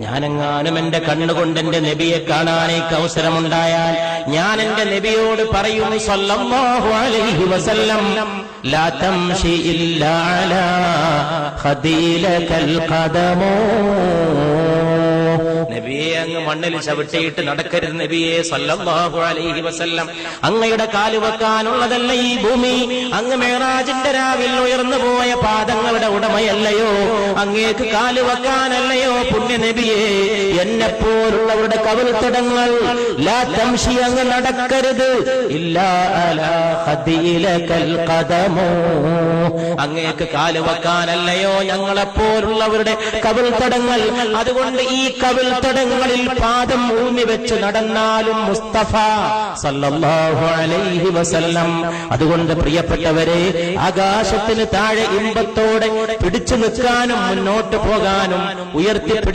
ഞാനെങ്ങാനും എന്റെ കണ്ണുകൊണ്ട് എന്റെ നബിയെ കാണാനേക്ക് അവസരമുണ്ടായാൽ ഞാൻ എന്റെ നബിയോട് പറയും സല്ലല്ലാഹു അലൈഹി വസല്ലം, ലാ തംശി ഇല്ലാ അലാ ഖദീലകൽ ഖദമോ. നബിയെ, അങ്ങ് മണ്ണിൽ ചവിട്ടിയിട്ട് നടക്കരുത് നബിയെ സല്ലല്ലാഹു അലൈഹി വസല്ലം. അങ്ങയുടെ കാല് വെക്കാനുള്ളതല്ല ഈ ഭൂമി. അങ്ങ് മേറാജിന്റെ രാവിൽ ഉയർന്നു പോയ പാദങ്ങളുടെ ഉടമയല്ലയോ? അങ്ങേക്ക് കാല് വെക്കാനല്ലയോ പുണ്യ നബിയെ? എന്നെപ്പോലുള്ളവരുടെ കവിൾത്തടങ്ങൾ ലാ തംശി, അങ്ങ് നടക്കരുത്, ഇല്ലാ അലാ ഖദീലകൽ ഖദമോ. അങ്ങേക്ക് കാല് വെക്കാനല്ലയോ ഞങ്ങളെപ്പോലുള്ളവരുടെ കവിൾത്തടങ്ങൾ? അതുകൊണ്ട് ഈ കവിൾത്തടങ്ങളിൽ പാദം ഊന്നി വെച്ച് നടന്നാലും മുസ്തഫ സല്ലല്ലാഹു അലൈഹി വസല്ലം. അതുകൊണ്ട് പ്രിയപ്പെട്ടവരെ, ആകാശത്തിന് താഴെ ഇമ്പത്തോടെ പിടിച്ചു നിൽക്കാനും മുന്നോട്ട് പോകാനും ഉയർത്തി